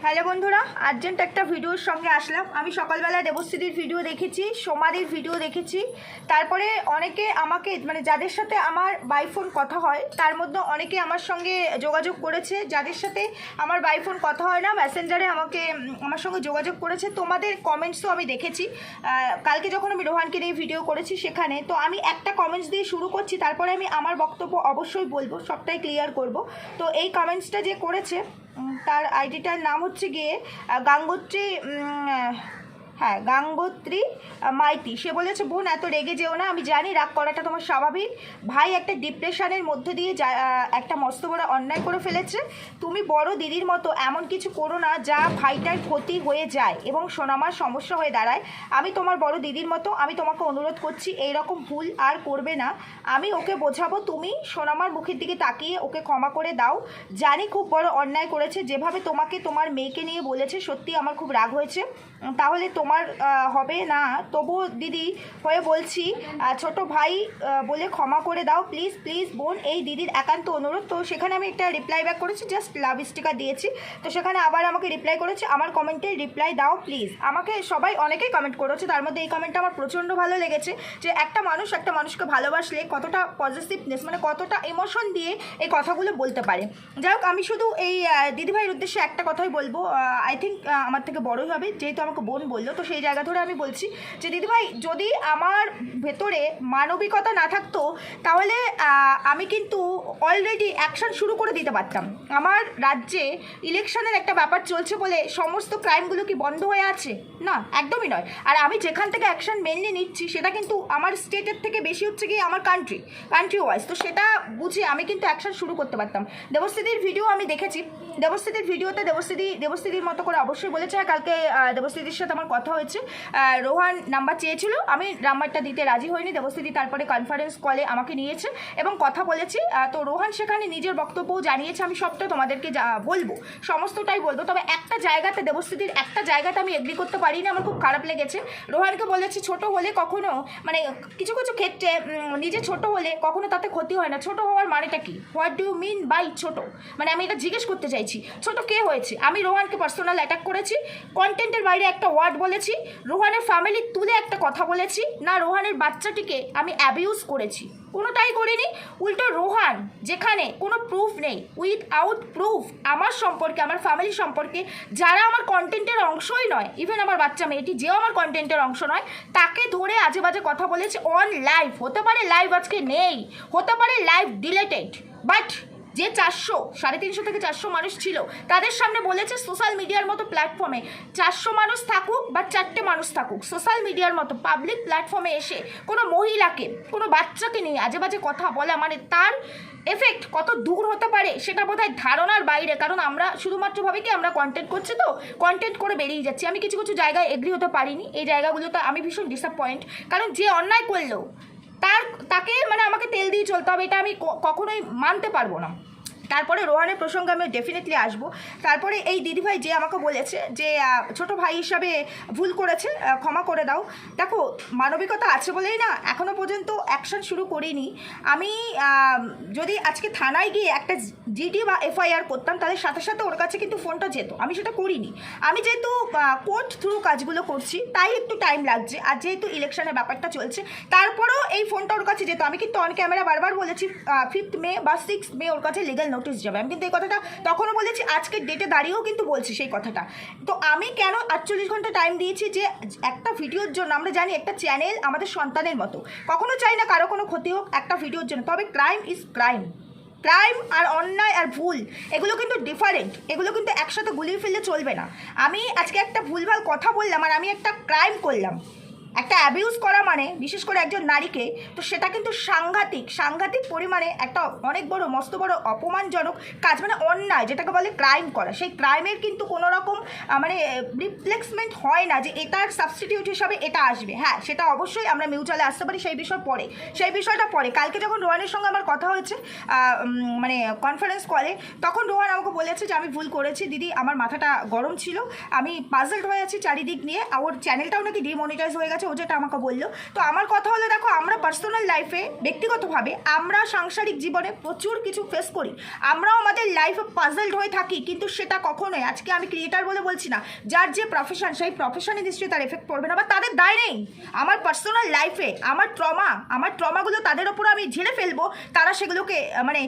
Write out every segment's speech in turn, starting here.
Hello বন্ধুরা, urgent একটা ভিডিওর সঙ্গে আসলাম। আমি সকালবেলা দেবশ্রীদির ভিডিও দেখেছি, সোমাদির ভিডিও দেখেছি। তারপরে অনেকে আমাকে যাদের সাথে আমার বাই ফোন কথা হয় তার মধ্যে অনেকে আমার সঙ্গে যোগাযোগ করেছে। যাদের সাথে আমার বাই ফোন কথা হয় না, মেসেঞ্জারে আমার সঙ্গে যোগাযোগ করেছে। তোমাদের কমেন্টসও আমি দেখেছি। কালকে যখন আমি রোহানকে নিয়ে ভিডিও করেছি সেখানে, তো আমি একটা কমেন্টস দিয়ে শুরু করছি, তারপরে আমি আমার বক্তব্য অবশ্যই বলবো, সবটাই ক্লিয়ার করব। তো এই কমেন্টসটা যে করেছে তার আইডিটার নাম হচ্ছে গিয়ে গাঙ্গোত্রী, হ্যাঁ গাঙ্গোত্রী মাইতি। সে বলেছে, বোন এত রেগে যেও না, আমি জানি রাগ করাটা তোমার স্বাভাবিক। ভাই একটা ডিপ্রেশনের মধ্যে দিয়ে একটা মস্ত বড় অন্যায় করে ফেলেছে। তুমি বড় দিদির মতো এমন কিছু করো না যা ভাইটার ক্ষতি হয়ে যায় এবং সোনামার সমস্যা হয়ে দাঁড়ায়। আমি তোমার বড় দিদির মতো, আমি তোমাকে অনুরোধ করছি এই রকম ভুল আর করবে না। আমি ওকে বোঝাবো, তুমি সোনামার মুখের দিকে তাকিয়ে ওকে ক্ষমা করে দাও। জানি খুব বড় অন্যায় করেছে, যেভাবে তোমাকে তোমার মেয়েকে নিয়ে বলেছে সত্যি আমার খুব রাগ হয়েছে। তাহলে তোমার হবে না, তবুও দিদি হয়ে বলছি, ছোট ভাই বলে ক্ষমা করে দাও প্লিজ প্লিজ বোন, এই দিদির একান্ত অনুরোধ। তো সেখানে আমি একটা রিপ্লাই ব্যাক করেছি, জাস্ট লাভ স্টিকার দিয়েছি। তো সেখানে আবার আমাকে রিপ্লাই করেছে, আমার কমেন্টে রিপ্লাই দাও প্লিজ। আমাকে সবাই অনেকেই কমেন্ট করেছে, তার মধ্যে এই কমেন্টটা আমার প্রচণ্ড ভালো লেগেছে, যে একটা মানুষ একটা মানুষকে ভালোবাসলে কতটা পজিটিভনেস, কতটা ইমোশন দিয়ে এই কথাগুলো বলতে পারে। যাই হোক, আমি শুধু এই দিদিভাইয়ের উদ্দেশ্যে একটা কথাই বলবো। আই থিঙ্ক আমার থেকে বড়ই হবে, যেহেতু আমাকে বোন বললো, তো সেই জায়গা ধরে আমি বলছি যে দিদিভাই, যদি আমার ভেতরে মানবিকতা না থাকতো তাহলে আমি কিন্তু অলরেডি অ্যাকশন শুরু করে দিতে পারতাম। আমার রাজ্যে ইলেকশনের একটা ব্যাপার চলছে বলে সমস্ত ক্রাইমগুলো কি বন্ধ হয়ে আছে? না, একদমই নয়। আর আমি যেখান থেকে অ্যাকশন মেনলি নিচ্ছি সেটা কিন্তু আমার স্টেটের থেকে বেশি হচ্ছে গিয়ে আমার কান্ট্রি ওয়াইজ। তো সেটা বুঝে আমি কিন্তু অ্যাকশন শুরু করতে পারতাম। দেবশ্রীদির ভিডিও আমি দেখেছি। দেবশ্রীদির ভিডিওতে দেবশ্রীদির মতো করে অবশ্যই বলেছে। কালকে দেবশ্রীদির সাথে আমার কথা হয়েছে, রোহান নাম্বার চেয়েছিল, আমি নাম্বারটা দিতে রাজি হইনি। দেবশ্রীদি তারপরে কনফারেন্স কলে আমাকে নিয়েছে এবং কথা বলেছি। তো রোহান সেখানে নিজের বক্তব্যও জানিয়েছে। আমি সবটা তোমাদেরকে বলবো, সমস্তটাই বলবো। তবে একটা জায়গাতে, দেবশ্রীদির একটা জায়গাতে আমি এগ্রি করতে পারিনি, আমার খুব খারাপ লেগেছে। রোহানকে বলেছি, ছোট হলে কখনো কিছু কিছু ক্ষেত্রে নিজে ছোট হলে কখনো তাতে ক্ষতি হয় না। ছোট হওয়ার মানেটা কি? What do you mean by ছোট? আমি এটা জিজ্ঞেস করতে চাইছি, ছোট কে হয়েছে? আমি রোহানকে পার্সোনাল অ্যাটাক করেছি, কন্টেন্টের বাইরে একটা ওয়ার্ড বলেছি, রোহানের ফ্যামিলি তুলে একটা কথা বলেছি না, রোহানের বাচ্চাটিকে আমি অ্যাবিউজ করেছি? কোনোটাই করিনি। উল্টো রোহান যেখানে কোনো প্রুফ নেই, উইথআউট প্রুফ আমার সম্পর্কে, আমার ফ্যামিলি সম্পর্কে, যারা আমার কন্টেন্টের অংশই নয়, ইভেন আমার বাচ্চা মেয়েটি যেও আমার কন্টেন্টের অংশ নয়, তাকে ধরে আজে বাজে কথা বলেছে অন লাইভ। হতে পারে লাইভ আজকে নেই, হতে পারে লাইভ ডিলেটেড, বাট যে 350 থেকে 400 মানুষ ছিল তাদের সামনে বলেছে সোশ্যাল মিডিয়ার মতো প্ল্যাটফর্মে 400 মানুষ থাকুক বা 4টে মানুষ থাকুক, সোশ্যাল মিডিয়ার মতো পাবলিক প্ল্যাটফর্মে এসে কোনো মহিলাকে, কোনো বাচ্চাকে নিয়ে আজে বাজে কথা বলা, তার এফেক্ট কত দূর হতে পারে সেটা বোধহয় ধারণার বাইরে। কারণ আমরা শুধুমাত্র ভাবি কি আমরা কন্টেন্ট করছি, তো কন্টেন্ট করে বেরিয়ে যাচ্ছি। আমি কিছু কিছু জায়গায় এগ্রি হতে পারিনি, এই জায়গাগুলোতে আমি ভীষণ ডিসঅ্যাপয়েন্ট। কারণ যে অন্যায় করলো তাকে আমাকে তেল দিয়ে চলতে হবে, এটা আমি কখনোই মানতে পারবো না। তারপরে রোহানের প্রসঙ্গে আমি ডেফিনেটলি আসবো। তারপরে এই দিদিভাই যে আমাকে বলেছে যে ছোট ভাই হিসাবে ভুল করেছে, ক্ষমা করে দাও। দেখো, মানবিকতা আছে বলেই না এখনও পর্যন্ত অ্যাকশন শুরু করিনি। আমি যদি আজকে থানায় গিয়ে একটা জিডি বা এফআইআর করতাম, তাহলে সাথে সাথে ওর কাছে কিন্তু ফোনটা যেত। আমি সেটা করিনি। আমি যেহেতু কোর্ট থ্রু কাজগুলো করছি তাই একটু টাইম লাগছে, আর যেহেতু ইলেকশনের ব্যাপারটা চলছে তারপরেও এই ফোনটা ওর কাছে যেত। আমি কিন্তু অন ক্যামেরা বারবার বলেছি 5th মে বা 6th মে ওর কাছে লিগ্যাল নোটিশ যাবে। আমি কিন্তু এই কথাটা তখনও বলেছি, আজকের ডেটে দাঁড়িয়েও কিন্তু বলছি সেই কথাটা। তো আমি কেন 48 ঘন্টা টাইম দিয়েছি? যে একটা ভিডিওর জন্য, আমরা জানি একটা চ্যানেল আমাদের সন্তানের মতো, কখনো চাই না কারো কোনো ক্ষতি হোক একটা ভিডিওর জন্য। তবে ক্রাইম ইজ ক্রাইম। ক্রাইম আর অন্যায় আর ভুল এগুলো কিন্তু ডিফারেন্ট, এগুলো কিন্তু একসাথে গুলিয়ে ফেললে চলবে না। আমি আজকে একটা ভুলভাল কথা বললাম আর আমি একটা ক্রাইম করলাম, একটা অ্যাবিউজ করা, বিশেষ করে একজন নারীকে, তো সেটা কিন্তু সাংঘাতিক পরিমাণে একটা অনেক বড় মস্ত বড় অপমানজনক কাজ, অন্যায়, যেটাকে বলে ক্রাইম করা। সেই ক্রাইমের কিন্তু কোনো রকম রিপ্লেসমেন্ট হয় না যে এটার সাবস্টিটিউট হিসাবে এটা আসবে। হ্যাঁ, সেটা অবশ্যই আমরা মিউচুয়ালে আসতে পারি, সেই বিষয়টা পরে। কালকে যখন রোহানের সঙ্গে আমার কথা হয়েছে কনফারেন্স কলে, তখন রোহান আমাকে বলেছে যে আমি ভুল করেছি দিদি, আমার মাথাটা গরম ছিল, আমি পাজলড হয়ে আছি চারিদিক নিয়ে। ওর চ্যানেলটাও নাকি ডিমনিটাইজ হয়ে গেছে, ও যেটা আমাকে বললো। তো আমার কথা হলো, দেখো আমরা পার্সোনাল লাইফে ব্যক্তিগতভাবে আমরা সাংসারিক জীবনে প্রচুর কিছু ফেস করি, আমরাও আমাদের লাইফে পাজলড হয়ে থাকি, কিন্তু সেটা কখনোই, আজকে আমি ক্রিয়েটার বলে বলছি না, যার যে প্রফেশন সেই প্রফেশনে নিশ্চয়ই তার এফেক্ট পড়বে না বা তাদের দায় নেই। আমার পার্সোনাল লাইফে আমার ট্রমাগুলো তাদের ওপর আমি ঝেড়ে ফেলবো, তারা সেগুলোকে মানে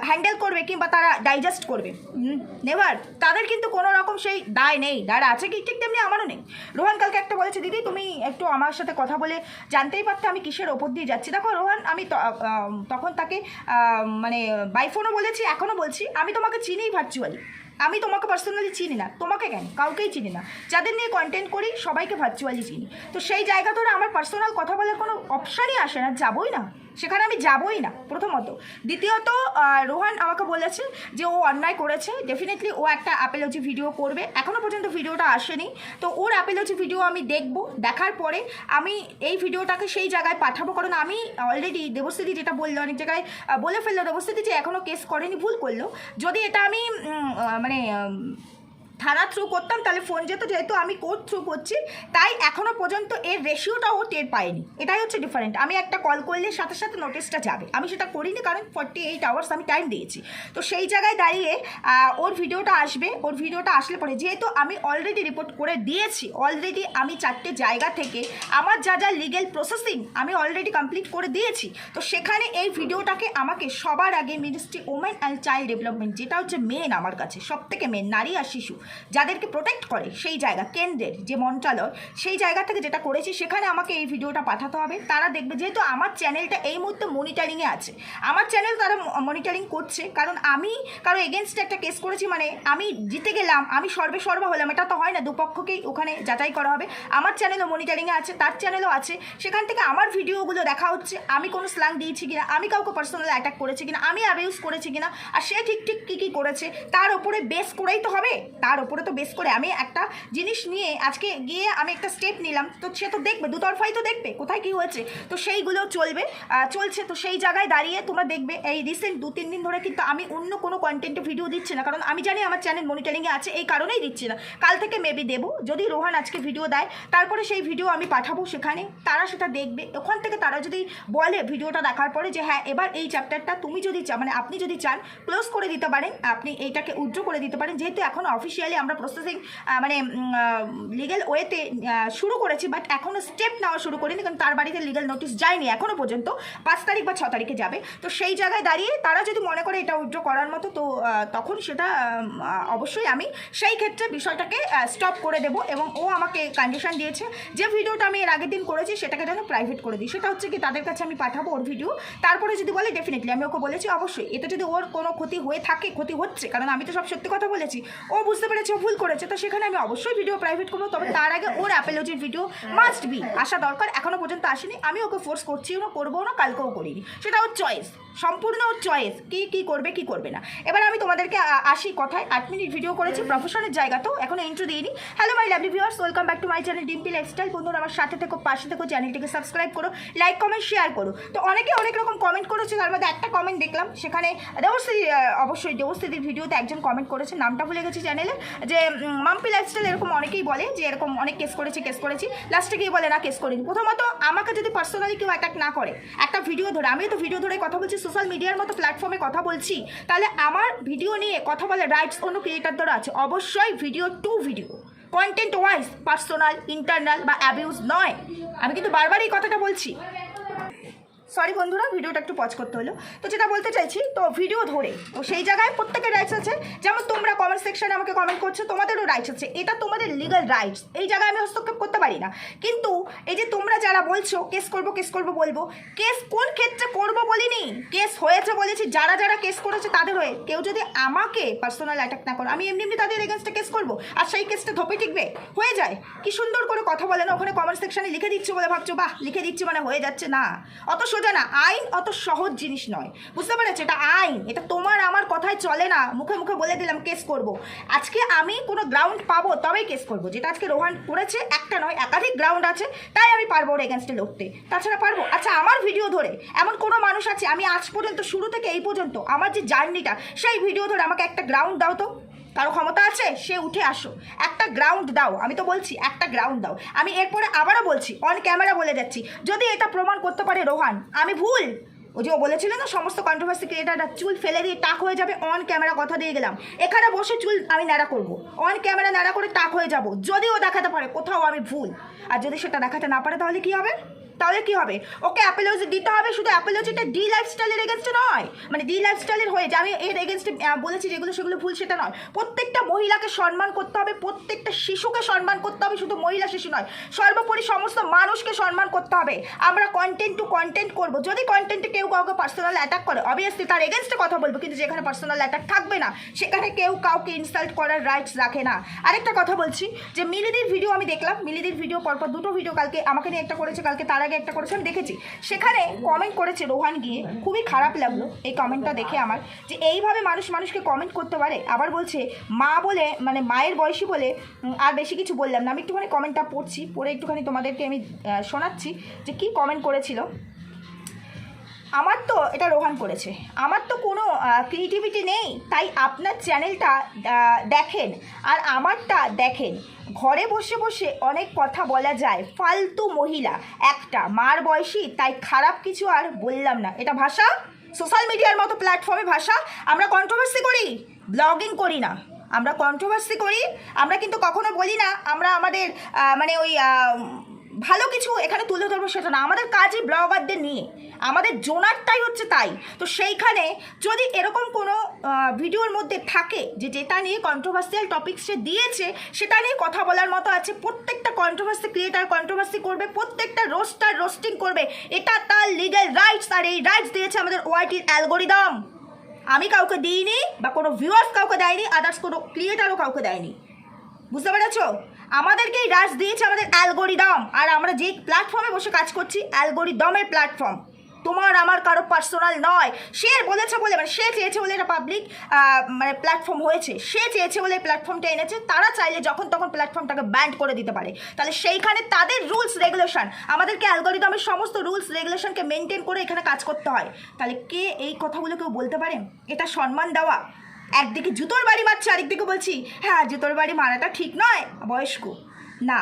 হ্যান্ডেল করবে কিংবা তারা ডাইজেস্ট করবে, নেভার। তাদের কিন্তু কোনো রকম সেই দায় নেই, দাঁড়া আছে কি ঠিক তেমনি আমারও নেই। রোহান কালকে একটা বলেছে, দিদি তুমি একটু আমার সাথে কথা বলে জানতেই পারতে আমি কিসের ওপর দিয়ে যাচ্ছি। দেখো রোহান, আমি তখন তাকে মানে বাই ফোনও বলেছি, এখনও বলছি, আমি তোমাকে চিনিই ভার্চুয়ালি, আমি তোমাকে পার্সোনালি চিনি না, তোমাকে কেন, কাউকেই চিনি না, যাদের নিয়ে কন্টেন্ট করি সবাইকে ভার্চুয়ালি চিনি। তো সেই জায়গা ধরে আমার পার্সোনাল কথা বলার কোনো অপশানই আসে না, যাবোই না সেখানে, আমি যাবোই না প্রথমত। দ্বিতীয়ত রোহান আমাকে বলেছে যে ও অন্যায় করেছে, ডেফিনেটলি ও একটা অ্যাপোলজি ভিডিও করবে, এখনও পর্যন্ত ভিডিওটা আসেনি। তো ওর অ্যাপোলজি ভিডিও আমি দেখব, দেখার পরে আমি এই ভিডিওটাকে সেই জায়গায় পাঠাবো, কারণ আমি অলরেডি দেবস্থিতি যেটা বললো, অনেক জায়গায় বলে ফেললো দেবস্থিতি যে এখনও কেস করেনি, ভুল করলো। যদি এটা আমি মানে থানা থ্রু করতাম তাহলে ফোন যেত, যেহেতু আমি কোর্ট থ্রু করছি তাই এখনও পর্যন্ত এর রেশিওটাও টের পাইনি, এটাই হচ্ছে ডিফারেন্ট। আমি একটা কল করলে সাথে সাথে নোটিশটা যাবে, আমি সেটা করিনি, কারণ 48 আওয়ার্স আমি টাইম দিয়েছি। তো সেই জায়গায় দাঁড়িয়ে ওর ভিডিওটা আসবে, ওর ভিডিওটা আসলে পরে যেহেতু আমি অলরেডি রিপোর্ট করে দিয়েছি, অলরেডি আমি 4টে জায়গা থেকে আমার যা যা লিগেল প্রসেসিং আমি অলরেডি কমপ্লিট করে দিয়েছি। তো সেখানে এই ভিডিওটাকে আমাকে সবার আগে ministry women and child development, যেটা হচ্ছে মেন আমার কাছে সবথেকে মেন, নারী আর শিশু যাদেরকে প্রোটেক্ট করে সেই জায়গা, কেন্দ্রের যে মন্ত্রণালয়, সেই জায়গা থেকে যেটা করেছি সেখানে আমাকে এই ভিডিওটা পাঠাতে হবে। তারা দেখবে, যেহেতু আমার চ্যানেলটা এই মুহূর্তে মনিটারিংয়ে আছে, আমার চ্যানেল তারা মনিটারিং করছে, কারণ আমি কারো এগেনস্টে একটা কেস করেছি মানে আমি জিতে গেলাম, আমি সর্বে হলাম, এটা তো হয় না, দুপক্ষকেই ওখানে যাচাই করা হবে। আমার চ্যানেলও মনিটারিংয়ে আছে, তার চ্যানেলও আছে, সেখান থেকে আমার ভিডিওগুলো দেখা হচ্ছে, আমি কোনো স্ল্যাং দিয়েছি কিনা, আমি কাউকে পার্সোনালি অ্যাটাক করেছি কিনা, আমি অ্যাবিউজ করেছি কিনা, আর সে ঠিক কী করেছে তার ওপরে বেস করেই তো হবে, তার ওপরে তো বেস করে আমি একটা জিনিস নিয়ে আজকে গিয়ে আমি একটা স্টেপ নিলাম, তো সে তো দেখবে, দুতরফাই তো দেখবে কোথায় কী হয়েছে, তো সেইগুলো চলছে। তো সেই জায়গায় দাঁড়িয়ে তোমরা দেখবে এই রিসেন্ট 2-3 দিন ধরে কিন্তু আমি অন্য কোনো কন্টেন্টে ভিডিও দিচ্ছি না, কারণ আমি জানি আমার চ্যানেল মনিটারিংয়ে আছে, এই কারণেই দিচ্ছি না। কাল থেকে মেবি দেবো, যদি রোহান আজকে ভিডিও দেয় তারপরে সেই ভিডিও আমি পাঠাবো, সেখানে তারা সেটা দেখবে, ওখান থেকে তারা যদি বলে ভিডিওটা দেখার পরে যে হ্যাঁ এবার এই চ্যাপ্টারটা তুমি যদি মানে আপনি যদি চান ক্লোজ করে দিতে পারেন, আপনি এইটাকে উইথড্র করে দিতে পারেন, যেহেতু এখন অফিসিয়ালি আমরা প্রসেসিং মানে লিগেল ওয়েতে শুরু করেছি, বাট এখনও স্টেপ নেওয়া শুরু করিনি, কারণ তার বাড়িতে লিগেল নোটিশ যায়নি এখনও পর্যন্ত, 5 তারিখ বা 6 তারিখে যাবে। তো সেই জায়গায় দাঁড়িয়ে তারা যদি মনে করে এটা উইথড্র করার মতো, তো তখন সেটা অবশ্যই আমি সেই ক্ষেত্রে বিষয়টাকে স্টপ করে দেবো। এবং ও আমাকে কন্ডিশন দিয়েছে যে ভিডিওটা আমি এর আগের দিন করেছি সেটাকে যেন প্রাইভেট করে দিই, সেটা হচ্ছে কি তাদের কাছে আমি পাঠাবো ওর ভিডিও, তারপরে যদি বলে ডেফিনেটলি, আমি ওকে বলেছি অবশ্যই এতে যদি ওর কোনো ক্ষতি হয়ে থাকে, ক্ষতি হচ্ছে, কারণ আমি তো সব সত্যি কথা বলেছি, ও বুঝতে পেরেছে ও ভুল করেছে, তো সেখানে আমি অবশ্যই ভিডিও প্রাইভেট করবো। তবে তার আগে ওর অ্যাপোলজির ভিডিও মাস্ট বি আসা দরকার, এখনও পর্যন্ত আসেনি, আমি ওকে ফোর্স করছিও না, করবো না, কালকেও করিনি, সেটা ওর চয়েস, সম্পূর্ণ ওর চয়েস, কি করবে কি করবে না। এবার আমি তোমাদেরকে আসি কথায়, 8 মিনিট ভিডিও করেছি প্রফেশনের জায়গা, তো এখন ইন্ট্রো দিইনি। Hello my lovely viewers, welcome back to my channel Dimpy lifestyle. বন্ধুরা আমার সাথে থেকো, পাশে থেকো, চ্যানেলটিকে সাবস্ক্রাইব করো, লাইক কমেন্ট শেয়ার করো। তো অনেকে অনেক রকম কমেন্ট করেছে, তার মধ্যে একটা কমেন্ট দেখলাম, সেখানে অবশ্যই দেবস্থিতির ভিডিওতে একজন কমেন্ট করেছে, নামটা ভুলে গেছি চ্যানেলে, যে মাম্পি লাইফস্টাইল এরকম অনেকেই বলে যে এরকম অনেক কেস করেছি, লাস্টে গিয়ে বলে না কেস করিনি। প্রথমত আমাকে যদি পার্সোনালি কেউ অ্যাটাক না করে, একটা ভিডিও ধরে, আমি তো ভিডিও ধরে কথা বলছি, সোশ্যাল মিডিয়ার মতো প্ল্যাটফর্মে কথা বলছি, তাহলে আমার ভিডিও নিয়ে কথা বলে রাইটস অন্য ক্রিয়েটারদেরও আছে, অবশ্যই video to video content wise, personal internal বা অ্যাবিউজ নয়। আমি কিন্তু বারবার এই কথাটা বলছি, সরি বন্ধুরা, ভিডিওটা একটু পজ করতে হলো। তো যেটা বলতে চাইছি, তো ভিডিও ধরে, তো সেই জায়গায় প্রত্যেকের রাইটস আছে, যেমন তোমরা কমেন্ট সেকশনে আমাকে কমেন্ট করছো, তোমাদেরও রাইটস আছে, এটা তোমাদের লিগাল রাইটস, এই জায়গায় আমি হস্তক্ষেপ করতে পারি না। কিন্তু এই যে তোমরা যারা বলছো কেস করবো বলবো, কেস কোন ক্ষেত্রে করবো বলিনি, কেস হয়েছে বলেছি, যারা কেস করেছে তাদের হয়ে, কেউ যদি আমাকে পার্সোনাল অ্যাটাক না করো, আমি এমনি তাদের এগেনস্টে কেস করবো, আর সেই কেসটা ধোপে টিকবে, হয়ে যায়। কি সুন্দর করে কথা বলে না, ওখানে কমেন্ট সেকশনে লিখে দিচ্ছ বলে ভাবছো বাহ লিখে দিচ্ছি মানে হয়ে যাচ্ছে, না, অত না, আইন অত সহজ জিনিস নয়, বুঝতে পেরেছো? এটা আইন, এটা তোমার আমার কথায় চলে না, মুখে বলে দিলাম কেস করব। আজকে আমি কোনো গ্রাউন্ড পাবো তবেই কেস করব, যেটা আজকে রোহান করেছে, একটা নয় একাধিক গ্রাউন্ড আছে, তাই আমি পারবো ওর এগেনস্টে লড়তে, তাছাড়া পারবো? আচ্ছা, আমার ভিডিও ধরে এমন কোনো মানুষ আছে, আমি আজ পর্যন্ত শুরু থেকে এই পর্যন্ত আমার যে জার্নিটা, সেই ভিডিও ধরে আমাকে একটা গ্রাউন্ড দাও তো, কারো ক্ষমতা আছে, সে উঠে আসো, একটা গ্রাউন্ড দাও। আমি তো বলছি একটা গ্রাউন্ড দাও। আমি এরপরে আবারও বলছি, অন ক্যামেরা বলে যাচ্ছি, যদি এটা প্রমাণ করতে পারে রোহান আমি ভুল, ওই যে ও বলেছিল না সমস্ত কন্ট্রোভার্সি ক্রিয়েটাররা চুল ফেলে দিয়ে টাক হয়ে যাবে, অন ক্যামেরা কথা দিয়ে গেলাম, এখানে বসে চুল আমি ন্যাড়া করবো, অন ক্যামেরা ন্যাড়া করে টাক হয়ে যাব, যদি ও দেখাতে পারে কোথাও আমি ভুল। আর যদি সেটা দেখাতে না পারে তাহলে কি হবে? তাহলে কি হবে? ওকে অ্যাপোলজি দিতে হবে। শুধু অ্যাপোলজিটা ডি লাইফস্টাইলের এগেনস্টে নয়, মানে ডি লাইফস্টাইলের হয়ে যে আমি এর এগেনস্টে বলেছি যেগুলো সেগুলো ভুল সেটা নয়। প্রত্যেকটা মহিলাকে সম্মান করতে হবে, প্রত্যেকটা শিশুকে সম্মান করতে হবে, শুধু মহিলা শিশু নয়, সর্বোপরি সমস্ত মানুষকে সম্মান করতে হবে। আমরা কন্টেন্ট টু কন্টেন্ট করবো। যদি কন্টেন্টে কেউ কাউকে পার্সোনাল অ্যাটাক করে অবভিয়াসলি তার এগেনস্টে কথা বলবো, কিন্তু যেখানে পার্সোনাল অ্যাটাক থাকবে না সেখানে কেউ কাউকে ইনসাল্ট করার রাইটস রাখে না। আরেকটা কথা বলছি যে মিলিদির ভিডিও আমি দেখলাম, মিলিদির ভিডিও পরপর দুটো ভিডিও, কালকে আমাকে নিয়ে একটা করেছে, কালকে তার আগে একটা করেছে, আমি দেখেছি। সেখানে কমেন্ট করেছে রোহান গিয়ে, খুবই খারাপ লাগলো এই কমেন্টটা দেখে আমার, যে এইভাবে মানুষকে কমেন্ট করতে পারে। আবার বলছে মা বলে, মানে মায়ের বয়সী বলে, আর বেশি কিছু বললাম না। আমি একটুখানি কমেন্টটা পড়ছি, পড়ে একটুখানি তোমাদেরকে আমি শোনাচ্ছি যে কি কমেন্ট করেছিল। আমার তো, এটা রোহান করেছে, আমার তো কোনো ক্রিয়েটিভিটি নেই, তাই আপনার চ্যানেলটা দেখেন আর আমারটা দেখেন। ঘরে বসে বসে অনেক কথা বলা যায়, ফালতু মহিলা একটা, মার বয়সী, তাই খারাপ কিছু আর বললাম না। এটা ভাষা? সোশ্যাল মিডিয়ার মতো প্ল্যাটফর্মে ভাষা? আমরা কন্ট্রোভার্সি করি, ব্লগিং করি না। আমরা কন্ট্রোভার্সি করি, আমরা কিন্তু কখনো বলি না আমরা আমাদের মানে ওই ভালো কিছু এখানে তুলে ধরবো সেটা না। আমাদের কাজই ব্লগারদের নিয়ে, আমাদের জোনারটাই হচ্ছে তাই। তো সেইখানে যদি এরকম কোনো ভিডিওর মধ্যে থাকে যে যেটা নিয়ে কন্ট্রোভার্সিয়াল টপিক সে দিয়েছে সেটা নিয়ে কথা বলার মতো আছে, প্রত্যেকটা কন্ট্রোভার্সি ক্রিয়েটার কন্ট্রোভার্সি করবে, প্রত্যেকটা রোস্টার রোস্টিং করবে, এটা তার লিগ্যাল রাইটস। আর এই রাইটস দিয়েছে আমাদের ওয়াইটির অ্যালগোরিদম। আমি কাউকে দিইনি, বা কোনো ভিউয়ার্স কাউকে দেয়নি, আদার্স কোনো ক্রিয়েটারও কাউকে দেয়নি। বুঝতে পেরেছো? আমাদেরকে এই রাইটস দিয়েছে আমাদের অ্যালগোরিদম। আর আমরা যে প্ল্যাটফর্মে বসে কাজ করছি অ্যালগোরিদমের প্ল্যাটফর্ম, তোমার আমার কারো পার্সোনাল নয়। সে বলেছে বলে, মানে সে চেয়েছে বলে এটা পাবলিক মানে প্ল্যাটফর্ম হয়েছে, সে চেয়েছে বলে প্ল্যাটফর্মটা এনেছে। তারা চাইলে যখন তখন প্ল্যাটফর্মটাকে ব্যান্ড করে দিতে পারে। তাহলে সেইখানে তাদের রুলস রেগুলেশন, আমাদেরকে অ্যালগোরিদমের সমস্ত রুলস রেগুলেশনকে মেনটেন করে এখানে কাজ করতে হয়। তাহলে কে এই কথাগুলো কেউ বলতে পারে? এটা সম্মান দেওয়া? একদিকে জুতোর বাড়ি মারছে, আরেকদিকে বলছি হ্যাঁ জুতোর বাড়ি মারাটা ঠিক নয়, বয়স্ক না।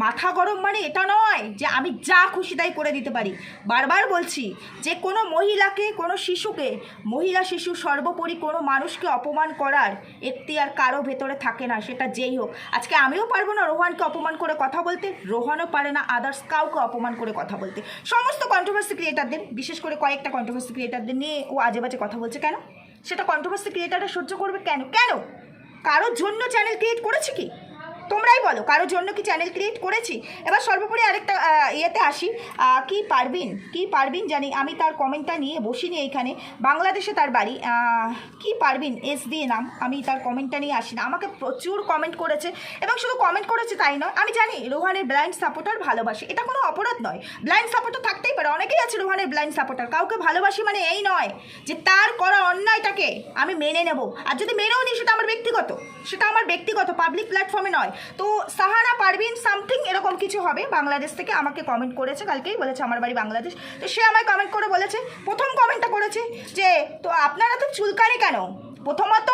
মাথা গরম মানে এটা নয় যে আমি যা খুশি তাই করে দিতে পারি। বারবার বলছি যে কোনো মহিলাকে, কোনো শিশুকে, মহিলা শিশু সর্বোপরি কোনো মানুষকে অপমান করার এখতিয়ার কারো ভেতরে থাকে না, সেটা যেই হোক। আজকে আমিও পারবো না রোহানকে অপমান করে কথা বলতে, রোহানও পারে না আদার্স কাউকে অপমান করে কথা বলতে। সমস্ত কন্ট্রোভার্সি ক্রিয়েটারদের, বিশেষ করে কয়েকটা কন্ট্রোভার্সি ক্রিয়েটারদের নিয়ে ও আজে বাজে কথা বলছে কেন? সেটা কন্ট্রোভার্সি ক্রিয়েটাররা সহ্য করবে কেন? কেন? কারোর জন্য চ্যানেল ক্রিয়েট করেছি কি? তোমরাই বলো, কারোর জন্য কি চ্যানেল ক্রিয়েট করেছি? এবার সর্বোপরি আরেকটা ইয়েতে আসি, কি পারবিন জানি, আমি তার কমেন্টটা নিয়ে বসিনি এইখানে, বাংলাদেশে তার বাড়ি, কি পারবিন এস দিয়ে নাম, আমি তার কমেন্টটা নিয়ে আসি না। আমাকে প্রচুর কমেন্ট করেছে, এবং শুধু কমেন্ট করেছে তাই নয়, আমি জানি রোহানের ব্লাইন্ড সাপোর্টার ভালোবাসে, এটা কোনো অপরাধ নয়। ব্লাইন্ড সাপোর্টার থাকতেই পারে, অনেকেই আছে রোহানের ব্লাইন্ড সাপোর্টার। কাউকে ভালোবাসি মানে এই নয় যে তার করা অন্যায়টাকে আমি মেনে নেব, আর যদি মেনেও নিই সেটা আমার ব্যক্তিগত, পাবলিক প্ল্যাটফর্মে নয়। তো সাহানা পারভিন সামথিং এরকম কিছু হবে, বাংলাদেশ থেকে আমাকে কমেন্ট করেছে, কালকেই বলেছে আমার বাড়ি বাংলাদেশ। তো সে আমায় কমেন্ট করে বলেছে, প্রথম কমেন্টটা করেছে যে তো আপনারা তো চুলকানি কেন? প্রথমত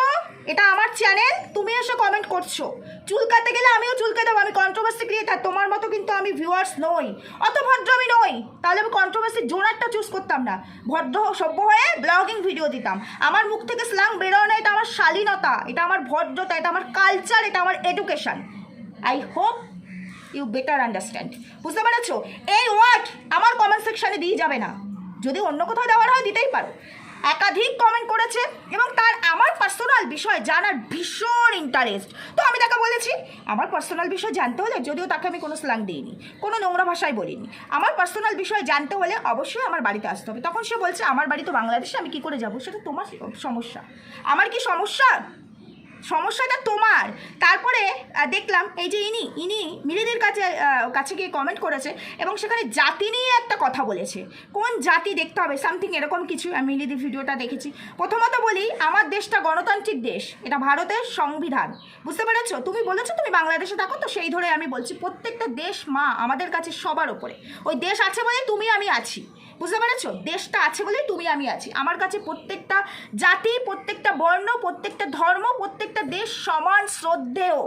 এটা আমার চ্যানেল, তুমি এসে কমেন্ট করছো, চুলকাতে গেলে আমিও চুলকে দেবো। আমি কন্ট্রোভার্সি ক্রিয়েটার, তোমার মতো কিন্তু আমি ভিউয়ার্স নই, অত ভদ্র আমি নই। তাহলে আমি কন্ট্রোভার্সি জোনারটা চুজ করতাম না, ভদ্র সভ্য হয়ে ব্লগিং ভিডিও দিতাম। আমার মুখ থেকে স্ল্যাং বেরোয় না, এটা আমার শালীনতা, এটা আমার ভদ্রতা, এটা আমার কালচার, এটা আমার education. I hope you better understand. বুঝতে পেরেছো? এই ওয়ার্ড আমার কমেন্ট সেকশানে দিয়ে যাবে না, যদি অন্য কোথাও দেওয়ার হয় দিতেই পারো। একাধিক কমেন্ট করেছে এবং তার আমার পার্সোনাল বিষয় জানার ভীষণ ইন্টারেস্ট। তো আমি তাকে বলেছি আমার পার্সোনাল বিষয় জানতে হলে, যদিও তাকে আমি কোনো স্ল্যাং দিইনি, কোনো নোংরা ভাষায় বলিনি, আমার পার্সোনাল বিষয় জানতে হলে অবশ্যই আমার বাড়িতে আসতে হবে। তখন সে বলছে আমার বাড়ি তো বাংলাদেশে, আমি কী করে যাবো? সেটা তোমার সমস্যা, আমার কি সমস্যা? সমস্যাটা তোমার। তারপরে দেখলাম এই যে ইনি মিলিদির কাছে গিয়ে কমেন্ট করেছে এবং সেখানে জাতি নিয়ে একটা কথা বলেছে, কোন জাতি দেখতে হবে সামথিং এরকম কিছু। আমি মিলিদির ভিডিওটা দেখেছি। প্রথমত বলি, আমার দেশটা গণতান্ত্রিক দেশ, এটা ভারতের সংবিধান। বুঝতে পেরেছো? তুমি বলেছো তুমি বাংলাদেশে থাকো, তো সেই ধরে আমি বলছি প্রত্যেকটা দেশ মা আমাদের কাছে সবার ওপরে। ওই দেশ আছে বলে তুমি আমি আছি, বুঝতে পেরেছো? দেশটা আছে বলেই তুমি আমি আছি। আমার কাছে প্রত্যেকটা জাতি, প্রত্যেকটা বর্ণ, প্রত্যেকটা ধর্ম, প্রত্যেকটা দেশ সমান শ্রদ্ধেয়।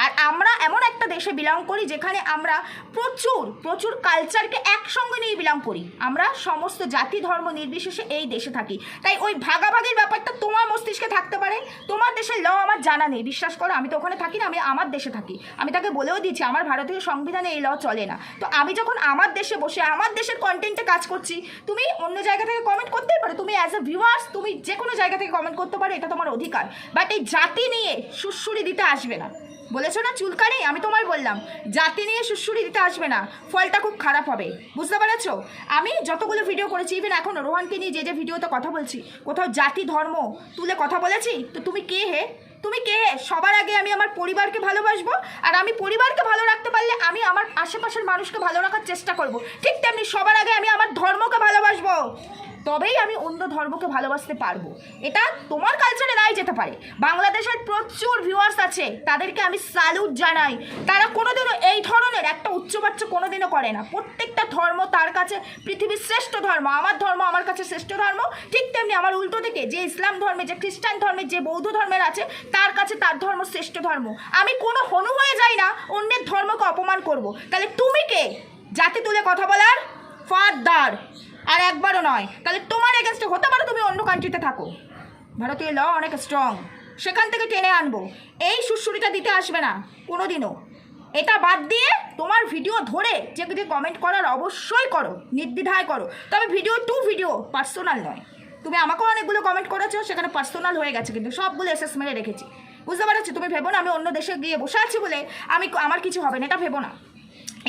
আর আমরা এমন একটা দেশে বিলং করি যেখানে আমরা প্রচুর প্রচুর কালচারকে একসঙ্গে নিয়ে বিলং করি। আমরা সমস্ত জাতি ধর্ম নির্বিশেষে এই দেশে থাকি। তাই ওই ভাগাভাগির ব্যাপারটা তোমার মস্তিষ্কে থাকতে পারে। তোমার দেশের ল আমার জানা নেই, বিশ্বাস করো। আমি তো ওখানে থাকি না, আমি আমার দেশে থাকি। আমি তাকে বলেও দিয়েছি আমার ভারতীয় সংবিধানে এই ল চলে না। তো আমি যখন আমার দেশে বসে আমার দেশের কন্টেন্টে কাজ করছি, তুমি অন্য জায়গা থেকে কমেন্ট করতেই পারো। তুমি অ্যাজ এ ভিউয়ার্স তুমি যে কোনো জায়গা থেকে কমেন্ট করতে পারো, এটা তোমার অধিকার। বাট এই জাতি নিয়ে সুড়সুড়ি দিতে আসবে না। বলেছো না চুলকানি, আমি তোমায় বললাম জাতি নিয়ে সুড়সুড়ি দিতে আসবে না, ফলটা খুব খারাপ হবে। বুঝতে পেরেছো? আমি যতগুলো ভিডিও করেছি, ইভেন এখন রোহানকে নিয়ে যে ভিডিওতে কথা বলছি, কোথাও জাতি ধর্ম তুলে কথা বলেছি? তো তুমি কে হে? তুমি কে? সবার আগে আমি আমার পরিবারকে ভালোবাসবো, আর আমি পরিবারকে ভালো রাখতে পারলে আমি আমার আশেপাশের মানুষকে ভালো রাখার চেষ্টা করব। ঠিক তেমনি সবার আগে আমি আমার ধর্মকে ভালোবাসবো, তবেই আমি অন্য ধর্মকে ভালোবাসতে পারবো। এটা তোমার কালচারে নাই যেতে পারে। বাংলাদেশের প্রচুর ভিউয়ার্স আছে, তাদেরকে আমি স্যালুট জানাই। তারা কোনোদিনও এই ধরনের একটা উচ্চবাচ্য কোনোদিনও করে না। প্রত্যেকটা ধর্ম তার কাছে পৃথিবীর শ্রেষ্ঠ ধর্ম। আমার ধর্ম আমার কাছে শ্রেষ্ঠ ধর্ম। ঠিক তেমনি আমার উল্টো থেকে যে ইসলাম ধর্মে, যে খ্রিস্টান ধর্মে, যে বৌদ্ধ ধর্মের আছে, তার কাছে তার ধর্ম শ্রেষ্ঠ ধর্ম। আমি কোনো হনু হয়ে যাই না অন্যের ধর্মকে অপমান করব। তাহলে তুমি কে জাতি তুলে কথা বলার? ফাদার আর একবারও নয়। তাহলে তোমার এগেনস্টে হতে পারো তুমি অন্য কান্ট্রিতে থাকো, ভারতীয় ল অনেক স্ট্রং, সেখান থেকে টেনে আনবো। এই সুড়সুড়িটা দিতে আসবে না কোনোদিনও। এটা বাদ দিয়ে তোমার ভিডিও ধরে যে কমেন্ট করার অবশ্যই করো, নির্দ্বিধায় করো, তবে ভিডিও টু ভিডিও, পার্সোনাল নয়। তুমি আমাকেও অনেকগুলো কমেন্ট করেছো, সেখানে পার্সোনাল হয়ে গেছে, কিন্তু সবগুলো এসএস মেরে রেখেছি। বুঝতে পারছি? তুমি ভেবো না আমি অন্য দেশে গিয়ে বসে আছি বলে আমার কিছু হবে না, এটা ভেবো না,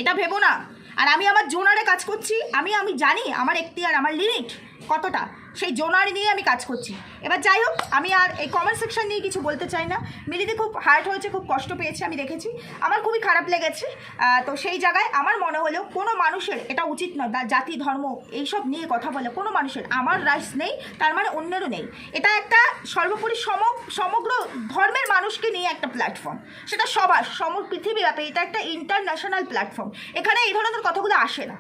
এটা ভেবো না। আর আমি আমার জোনারে কাজ করছি, আমি জানি আমার এখতিয়ার, আমার লিমিট কতটা, সেই জোনার নিয়ে আমি কাজ করছি। এবার যাই হোক, আমি আর এই কমেন্ট সেকশন নিয়ে কিছু বলতে চাই না। মিলিদি খুব হার্ট হয়েছে, খুব কষ্ট পেয়েছে, আমি দেখেছি, আমার খুবই খারাপ লেগেছে। তো সেই জায়গায় আমার মনে হলো কোনো মানুষের এটা উচিত নয় জাতি ধর্ম এইসব নিয়ে কথা বলে। কোনো মানুষের, আমার রাইটস নেই তার মানে অন্যেরও নেই। এটা একটা সর্বোপরি সমগ্র ধর্মের মানুষকে নিয়ে একটা প্ল্যাটফর্ম, সেটা সবার পৃথিবীব্যাপী। এটা একটা ইন্টারন্যাশনাল প্ল্যাটফর্ম। এখানে এই ধরনের কথাগুলো আসে না,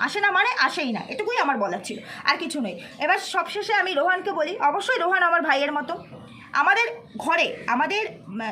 আসে না মানে আসেই না, এটুকুই আমার বলার ছিল, আর কিছু নেই। এবার সবশেষে আমি রোহানকে বলি, অবশ্যই রোহান আমার ভাইয়ের মতো। আমাদের ঘরে আমাদের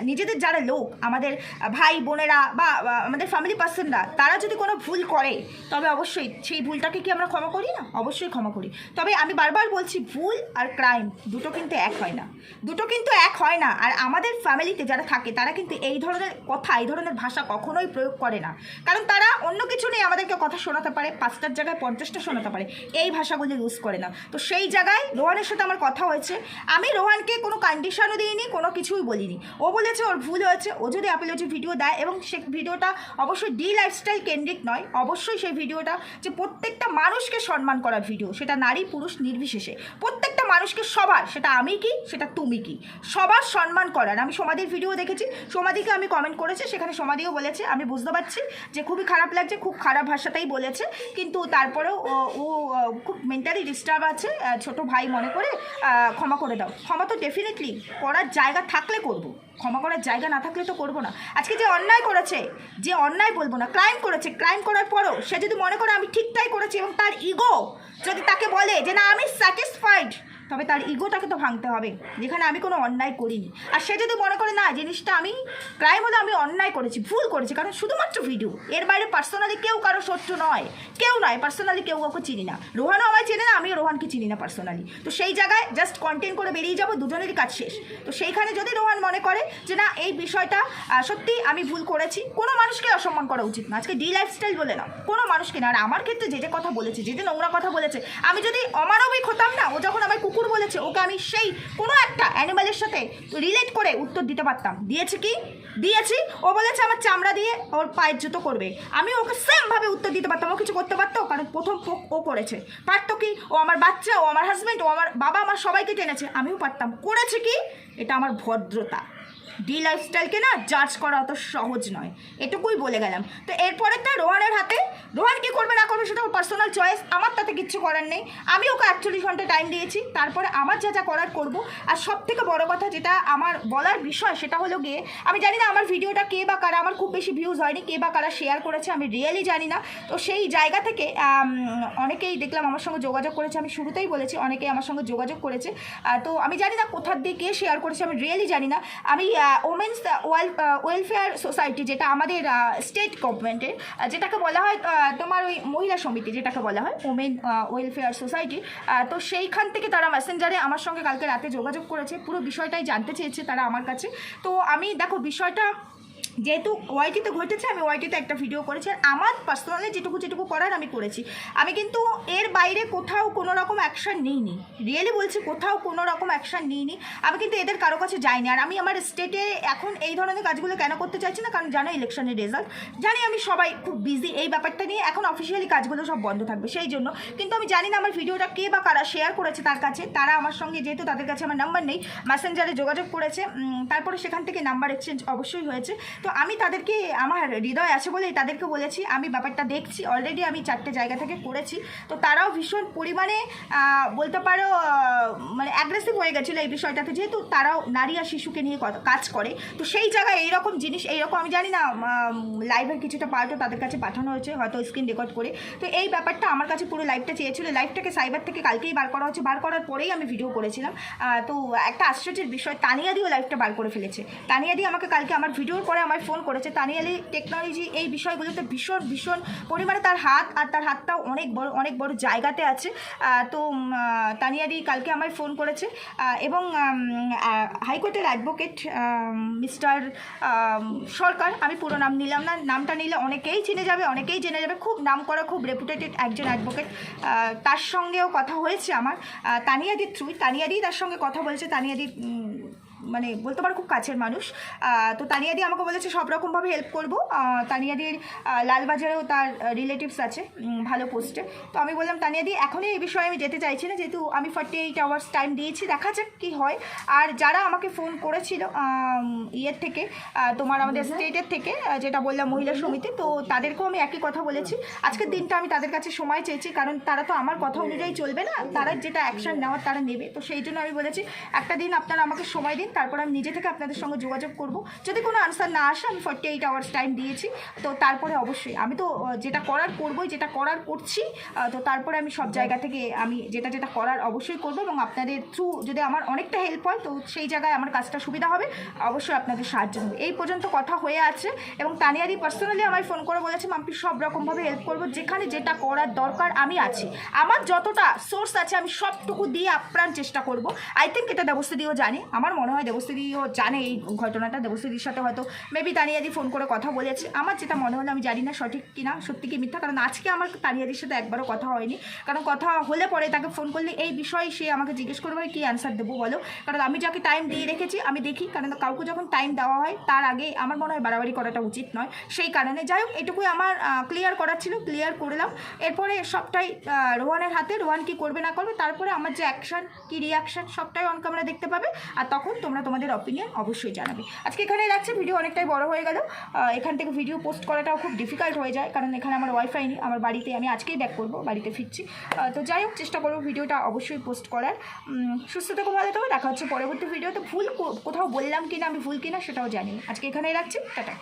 নিজেদের যারা লোক, আমাদের ভাই বোনেরা বা আমাদের ফ্যামিলি পার্সনরা, তারা যদি কোনো ভুল করে, তবে অবশ্যই সেই ভুলটাকে কি আমরা ক্ষমা করি না? অবশ্যই ক্ষমা করি। তবে আমি বারবার বলছি, ভুল আর ক্রাইম দুটো কিন্তু এক হয় না, দুটো কিন্তু এক হয় না। আর আমাদের ফ্যামিলিতে যারা থাকে তারা কিন্তু এই ধরনের কথা, এই ধরনের ভাষা কখনোই প্রয়োগ করে না, কারণ তারা অন্য কিছু নেই আমাদেরকে কথা শোনাতে পারে, 5টার জায়গায় 50টা শোনাতে পারে, এই ভাষাগুলো ইউজ করে না। তো সেই জায়গায় রোহানের সাথে আমার কথা হয়েছে, আমি রোহানকে কোনো কন্ডিশনও দিইনি, কোনো কিছুই বলিনি। ও বলেছে ওর ভুল হয়েছে, ও যদি অ্যাপোলজি ভিডিও দেয়, এবং সে ভিডিওটা অবশ্যই লাইফস্টাইল কেন্দ্রিক নয়, অবশ্যই সেই ভিডিওটা যে প্রত্যেকটা মানুষকে সম্মান করার ভিডিও, সেটা নারী পুরুষ নির্বিশেষে প্রত্যেকটা মানুষকে, সবার, সেটা আমি কি সেটা তুমি কি, সবার সম্মান করার। আমি সমাধির ভিডিও দেখেছি, সমাধিকে আমি কমেন্ট করেছি, সেখানে সমাধিও বলেছে, আমি বুঝতে পারছি যে খুবই খারাপ লাগছে, খুব খারাপ ভাষাতেই বলেছে, কিন্তু তারপরেও ও খুব মেন্টালি ডিস্টার্ব আছে, ছোট ভাই মনে করে ক্ষমা করে দাও। ক্ষমা তো ডেফিনেটলি করার জায়গা থাকলে করব, ক্ষমা করার জায়গা না থাকলে তো করবো না। আজকে যে অন্যায় করেছে, যে অন্যায় বলবো না, ক্রাইম করেছে, ক্রাইম করার পরও সে যদি মনে করে আমি ঠিকটাই করেছি, এবং তার ইগো যদি তাকে বলে যে না আমি স্যাটিসফাইড, তবে তার ইগোটাকে তো ভাঙতে হবে, যেখানে আমি কোনো অন্যায় করিনি। আর সে যদি মনে করে না জিনিসটা আমি ক্রাইম হলে আমি অন্যায় করেছি, ভুল করেছি, কারণ শুধুমাত্র ভিডিও, এর বাইরে পার্সোনালি কেউ কারো শত্রু নয়, কেউ নয়, পার্সোনালি কেউ কাউকে চিনি না, রোহানও আমায় চেনে না, আমিও রোহানকে চিনি না পার্সোনালি। তো সেই জায়গায় জাস্ট কন্টেন্ট করে বেরিয়ে যাবো, দুজনেরই কাজ শেষ। তো সেইখানে যদি রোহান মনে করে যে না এই বিষয়টা সত্যি আমি ভুল করেছি, কোনো মানুষকে অসম্মান করা উচিত না, আজকে লাইফস্টাইল বলে না, কোনো মানুষকে না। আর আমার ক্ষেত্রে যে কথা বলেছে, যে নোংরা কথা বলেছে, আমি যদি অমানবিক হতাম না, ও যখন আমায় কুকুর বলেছে, ওকে আমি সেই কোনো একটা অ্যানিমালের সাথে রিলেট করে উত্তর দিতে পারতাম। দিয়েছি। ও বলেছে আমার চামড়া দিয়ে ওর পায়ের জুতো করবে, আমি ওকে সেমভাবে উত্তর দিতে পারতাম। ও কিছু করতে পারতো, কারণ প্রথম ও করেছে। পারতো কি? ও আমার বাচ্চা, ও আমার হাজব্যান্ড, ও আমার বাবা, আমার সবাইকে টেনেছে, আমিও পারতাম। করেছে কি? এটা আমার ভদ্রতা, ডি লাইফস্টাইলকে না জাজ করা অত সহজ নয়, এটুকুই বলে গেলাম। তো এরপরে তো রোহানের হাতে, রোহান কী করবে না করবে সেটা ওর পার্সোনাল চয়েস, আমার তাতে কিচ্ছু করার নেই। আমি ওকে 48 ঘন্টা টাইম দিয়েছি, তারপরে আমার যা যা করার করবো। আর সব থেকে বড় কথা যেটা আমার বলার বিষয় সেটা হলো গিয়ে, আমি জানি না আমার ভিডিওটা কে বা কারা, আমার খুব বেশি ভিউজ হয়নি, কে বা কারা শেয়ার করেছে আমি রিয়েলি জানি না। তো সেই জায়গা থেকে অনেকেই দেখলাম আমার সঙ্গে যোগাযোগ করেছে, আমি শুরুতেই বলেছি অনেকেই আমার সঙ্গে যোগাযোগ করেছে। তো আমি জানি না কোথার দিয়ে কে শেয়ার করেছে, আমি রিয়েলি জানি না। আমি ওমেন্স ওয়েলফেয়ার সোসাইটি, যেটা আমাদের স্টেট গভর্নমেন্টের, যেটাকে বলা হয় তোমার ওই মহিলা সমিতি যেটাকে বলা হয় ওমেন ওয়েলফেয়ার সোসাইটি, তো সেইখান থেকে তারা মেসেঞ্জারে আমার সঙ্গে কালকে রাতে যোগাযোগ করেছে, পুরো বিষয়টাই জানতে চেয়েছে তারা আমার কাছে। তো আমি দেখো বিষয়টা যেহেতু ওয়াইটিতে ঘটেছে, আমি ওয়াইটিতে একটা ভিডিও করেছি, আর আমার পার্সোনালি যেটুকু করার আমি করেছি। আমি কিন্তু এর বাইরে কোথাও কোনো রকম অ্যাকশান নিইনি, রিয়েলি বলছি কোথাও কোনো রকম অ্যাকশান নিইনি। আমি কিন্তু এদের কারো কাছে যাইনি। আর আমি আমার স্টেটে এখন এই ধরনের কাজগুলো কেন করতে চাইছি না, কারণ জানো ইলেকশনের রেজাল্ট, জানি আমি সবাই খুব বিজি এই ব্যাপারটা নিয়ে, এখন অফিসিয়ালি কাজগুলো সব বন্ধ থাকবে সেই জন্য। কিন্তু আমি জানি না আমার ভিডিওটা কে বা কারা শেয়ার করেছে তার কাছে, তারা আমার সঙ্গে যেহেতু তাদের কাছে আমার নাম্বার নেই, মেসেঞ্জারে যোগাযোগ করেছে, তারপরে সেখান থেকে নাম্বার এক্সচেঞ্জ অবশ্যই হয়েছে। তো আমি তাদেরকে, আমার হৃদয় আছে বলেই তাদেরকে বলেছি আমি ব্যাপারটা দেখছি, অলরেডি আমি 4টে জায়গা থেকে করেছি। তো তারাও ভীষণ পরিমাণে বলতে পারো মানে অ্যাগ্রেসিভ হয়ে গেছিলো এই বিষয়টাতে, যেহেতু তারাও নারী আর শিশুকে নিয়ে কাজ করে। তো সেই জায়গায় এইরকম জিনিস, এইরকম আমি জানি না লাইভের কিছুটা পার্টও তাদের কাছে পাঠানো হয়েছে হয়তো স্ক্রিন রেকর্ড করে। তো এই ব্যাপারটা আমার কাছে পুরো লাইভটা চেয়েছিল, লাইভটাকে সাইবার থেকে কালকেই বার করা হচ্ছে, বার করার পরেই আমি ভিডিও করেছিলাম। তো একটা আশ্চর্যের বিষয়, তানিয়াদিও লাইভটা বার করে ফেলেছে। তানিয়াদি আমাকে কালকে আমার ভিডিওর পরে আমায় ফোন করেছে। তানিয়াদি টেকনোলজি এই বিষয়গুলোতে ভীষণ ভীষণ পরিমাণে তার হাত, আর তার হাতটাও অনেক বড় জায়গাতে আছে। তো তানিয়াদি কালকে আমায় ফোন করেছে, এবং হাইকোর্টের অ্যাডভোকেট মিস্টার সরকার, আমি পুরো নাম নিলাম না, নামটা নিলে অনেকেই চিনে যাবে, অনেকেই জেনে যাবে, খুব নাম করা খুব রেপুটেটেড একজন অ্যাডভোকেট, তার সঙ্গেও কথা হয়েছে আমার তানিয়াদির থ্রুই। তানিয়াদি তার সঙ্গে কথা বলেছে, তানিয়াদি মানে বলতে পারো খুব কাছের মানুষ। তো তানিয়াদি আমাকে বলেছে সব রকমভাবে হেল্প করবো। তানিয়াদির লালবাজারেও তার রিলেটিভস আছে ভালো পোস্টে। তো আমি বললাম তানিয়াদি এখনই এই বিষয়ে আমি যেতে চাইছি না, যেহেতু আমি 48 আওয়ার্স টাইম দিয়েছি, দেখা যাক কী হয়। আর যারা আমাকে ফোন করেছিল ইয়ের থেকে, তোমার আমাদের স্টেটের থেকে, যেটা বললাম মহিলা সমিতি, তো তাদেরকেও আমি একই কথা বলেছি। আজকের দিনটা আমি তাদের কাছে সময় চেয়েছি, কারণ তারা তো আমার কথা অনুযায়ী চলবে না, তারা যেটা অ্যাকশান নেওয়ার তারা নেবে। তো সেই জন্য আমি বলেছি একটা দিন আপনারা আমাকে সময় দিন, তারপর আমি নিজে থেকে আপনাদের সঙ্গে যোগাযোগ করব। যদি কোনো আনসার না আসে, আমি 48 আওয়ার্স টাইম দিয়েছি, তো তারপরে অবশ্যই আমি তো যেটা করার করবোই, যেটা করার করছি। তো তারপরে আমি সব জায়গা থেকে আমি যেটা করার অবশ্যই করবো, এবং আপনাদের থ্রু যদি আমার অনেকটা হেল্প হয় তো সেই জায়গায় আমার কাজটা সুবিধা হবে, অবশ্যই আপনাদের সাহায্য হবে। এই পর্যন্ত কথা হয়ে আছে, এবং তানিয়াদি পার্সোনালি আমায় ফোন করে বলেছে মাম্পি সব রকমভাবে হেল্প করবো, যেখানে যেটা করার দরকার আমি আছি, আমার যতটা সোর্স আছে আমি সবটুকু দিয়ে আপ্রাণ চেষ্টা করবো। আই থিঙ্ক এটা দেবশ্রীদিও জানে, আমার মনে হয় দেবশ্রীদিও জানে এই ঘটনাটা, দেবশ্রীদির সাথে হয়তো মেবি তানিয়াদি ফোন করে কথা বলেছে। আমার যেটা মনে হলো, আমি জানি না সঠিক কিনা, সত্যি কি মিথ্যা, কারণ আজকে আমার তানিয়াদির সাথে একবারও কথা হয়নি, কারণ কথা হলে পরে তাকে ফোন করলে এই বিষয়ে সে আমাকে জিজ্ঞেস করবে কী অ্যান্সার দেবো বলো, কারণ আমি যাকে টাইম দিয়ে রেখেছি আমি দেখি, কারণ কাউকে যখন টাইম দেওয়া হয় তার আগে আমার মনে হয় বাড়াবাড়ি করাটা উচিত নয়। সেই কারণে যাই হোক, এটুকুই আমার ক্লিয়ার করার ছিল, ক্লিয়ার করলাম। এরপরে সবটাই রোহানের হাতে, রোহান কী করবে না করবে, তারপরে আমার যে অ্যাকশান কী রিয়াকশান সবটাই অন ক্যামেরা দেখতে পাবে, আর তখন তোমরা তোমাদের অপিনিয়ন অবশ্যই জানাবে। আজকে এখানেই রাখছি, ভিডিও অনেকটাই বড় হয়ে গেল, এখান থেকে ভিডিও পোস্ট করাটাও খুব ডিফিকাল্ট হয়ে যায়, কারণ এখানে আমার ওয়াইফাই নেই, আমার বাড়িতে, আমি আজকেই ব্যাক করবো, বাড়িতে ফিরছি। তো যাই হোক, চেষ্টা করবো ভিডিওটা অবশ্যই পোস্ট করার। সুস্থ থেকো, ভালো থেকো, দেখা হচ্ছে পরবর্তী ভিডিওতে। ভুল কোথাও বললাম কিনা, আমি ভুল কিনা সেটাও জানি। আজকে এখানেই রাখছি, টাটা।